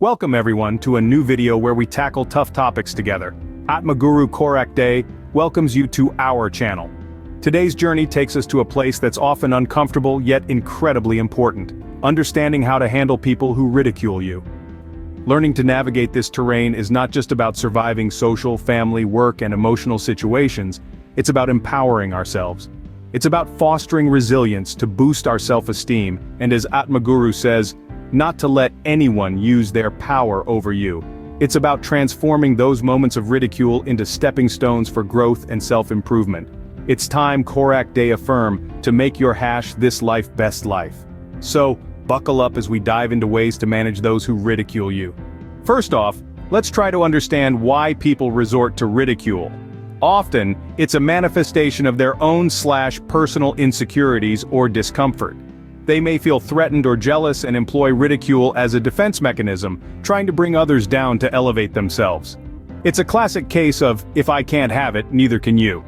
Welcome everyone to a new video where we tackle tough topics together. Atmaguru Korak Day welcomes you to our channel. Today's journey takes us to a place that's often uncomfortable yet incredibly important. Understanding how to handle people who ridicule you. Learning to navigate this terrain is not just about surviving social, family, work, and emotional situations, it's about empowering ourselves. It's about fostering resilience to boost our self-esteem, and as Atmaguru says, not to let anyone use their power over you. It's about transforming those moments of ridicule into stepping stones for growth and self-improvement. It's time, Korak Day affirm, to make your this life best life. So, buckle up as we dive into ways to manage those who ridicule you. First off, let's try to understand why people resort to ridicule. Often, it's a manifestation of their own personal insecurities or discomfort. They may feel threatened or jealous and employ ridicule as a defense mechanism, trying to bring others down to elevate themselves. It's a classic case of, if I can't have it, neither can you.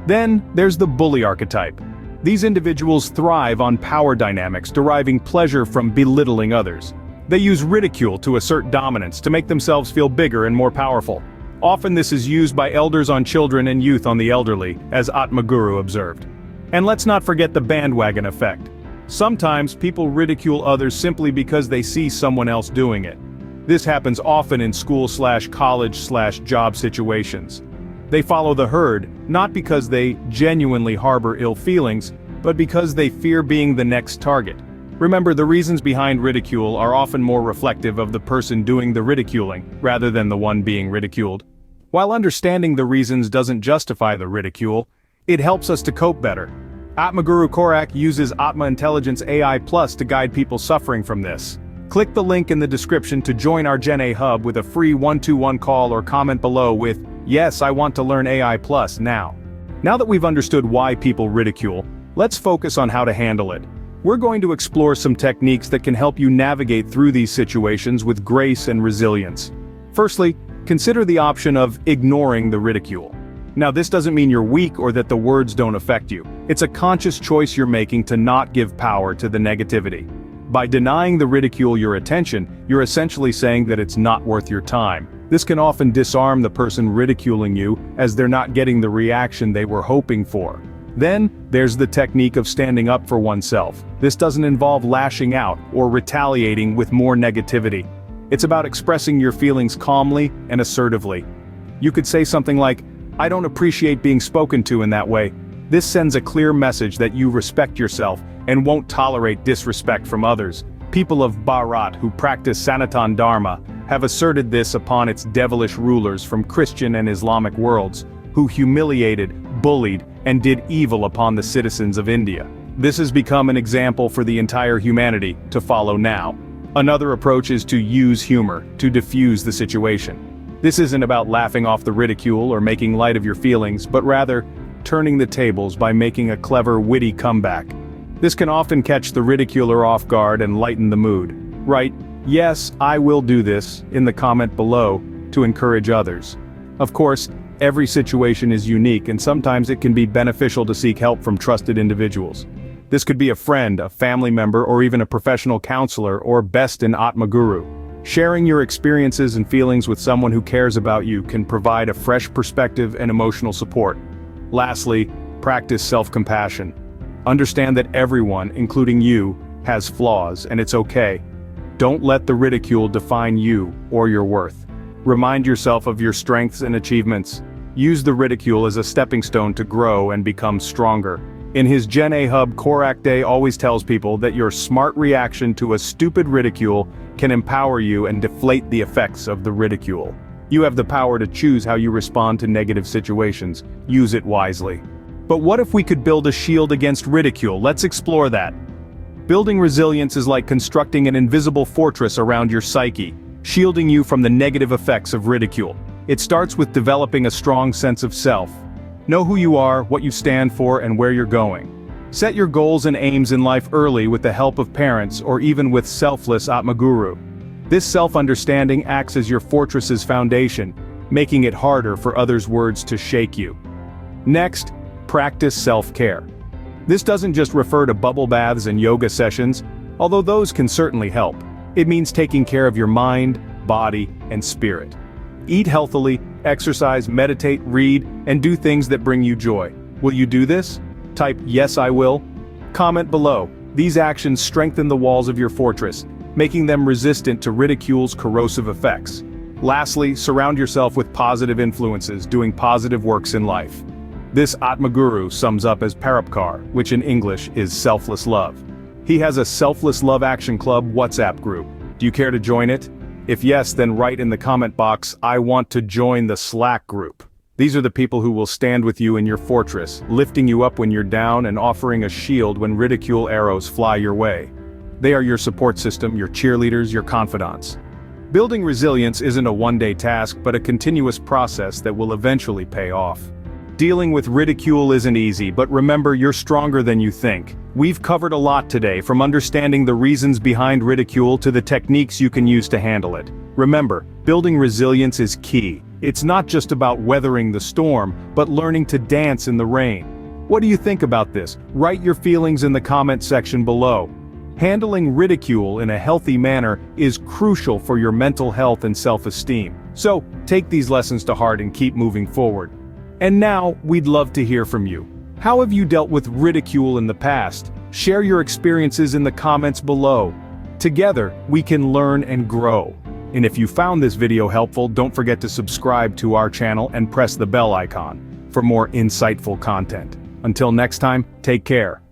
Then, there's the bully archetype. These individuals thrive on power dynamics, deriving pleasure from belittling others. They use ridicule to assert dominance, to make themselves feel bigger and more powerful. Often this is used by elders on children and youth on the elderly, as Atmaguru observed. And let's not forget the bandwagon effect. Sometimes people ridicule others simply because they see someone else doing it. This happens often in school/college/job situations. They follow the herd, not because they genuinely harbor ill feelings, but because they fear being the next target. Remember, the reasons behind ridicule are often more reflective of the person doing the ridiculing, rather than the one being ridiculed. While understanding the reasons doesn't justify the ridicule, it helps us to cope better. Atmaguru Korak uses Atma Intelligence AI Plus to guide people suffering from this. Click the link in the description to join our Gen A Hub with a free 1-to-1 call or comment below with, "Yes, I want to learn AI Plus now." Now that we've understood why people ridicule, let's focus on how to handle it. We're going to explore some techniques that can help you navigate through these situations with grace and resilience. Firstly, consider the option of ignoring the ridicule. Now, this doesn't mean you're weak or that the words don't affect you. It's a conscious choice you're making to not give power to the negativity. By denying the ridicule your attention, you're essentially saying that it's not worth your time. This can often disarm the person ridiculing you, as they're not getting the reaction they were hoping for. Then, there's the technique of standing up for oneself. This doesn't involve lashing out or retaliating with more negativity. It's about expressing your feelings calmly and assertively. You could say something like, "I don't appreciate being spoken to in that way." This sends a clear message that you respect yourself and won't tolerate disrespect from others. People of Bharat who practice Sanatan Dharma have asserted this upon its devilish rulers from Christian and Islamic worlds, who humiliated, bullied, and did evil upon the citizens of India. This has become an example for the entire humanity to follow now. Another approach is to use humor to diffuse the situation. This isn't about laughing off the ridicule or making light of your feelings, but rather, turning the tables by making a clever, witty comeback. This can often catch the ridiculer off guard and lighten the mood. Write, "Yes, I will do this," in the comment below, to encourage others. Of course, every situation is unique and sometimes it can be beneficial to seek help from trusted individuals. This could be a friend, a family member, or even a professional counselor, or best in Atmaguru. Sharing your experiences and feelings with someone who cares about you can provide a fresh perspective and emotional support. Lastly, practice self-compassion. Understand that everyone, including you, has flaws, and it's okay. Don't let the ridicule define you or your worth. Remind yourself of your strengths and achievements. Use the ridicule as a stepping stone to grow and become stronger. In his Gen A Hub, Korak Day always tells people that your smart reaction to a stupid ridicule can empower you and deflate the effects of the ridicule. You have the power to choose how you respond to negative situations. Use it wisely. But what if we could build a shield against ridicule? Let's explore that. Building resilience is like constructing an invisible fortress around your psyche, shielding you from the negative effects of ridicule. It starts with developing a strong sense of self. Know who you are, what you stand for, and where you're going. Set your goals and aims in life early with the help of parents or even with selfless Atmaguru. This self-understanding acts as your fortress's foundation, making it harder for others' words to shake you. Next, practice self-care. This doesn't just refer to bubble baths and yoga sessions, although those can certainly help. It means taking care of your mind, body, and spirit. Eat healthily, exercise, meditate, read, and do things that bring you joy. Will you do this? Type "Yes, I will." Comment below. These actions strengthen the walls of your fortress, making them resistant to ridicule's corrosive effects. Lastly, surround yourself with positive influences doing positive works in life. This Atmaguru sums up as Paropkar, which in English is selfless love. He has a Selfless Love Action Club WhatsApp group. Do you care to join it? If yes, then write in the comment box, "I want to join the Slack group." These are the people who will stand with you in your fortress, lifting you up when you're down and offering a shield when ridicule arrows fly your way. They are your support system, your cheerleaders, your confidants. Building resilience isn't a one-day task, but a continuous process that will eventually pay off. Dealing with ridicule isn't easy, but remember, you're stronger than you think. We've covered a lot today, from understanding the reasons behind ridicule to the techniques you can use to handle it. Remember, building resilience is key. It's not just about weathering the storm, but learning to dance in the rain. What do you think about this? Write your feelings in the comment section below. Handling ridicule in a healthy manner is crucial for your mental health and self-esteem. So, take these lessons to heart and keep moving forward. And now, we'd love to hear from you. How have you dealt with ridicule in the past? Share your experiences in the comments below. Together, we can learn and grow. And if you found this video helpful, don't forget to subscribe to our channel and press the bell icon for more insightful content. Until next time, take care.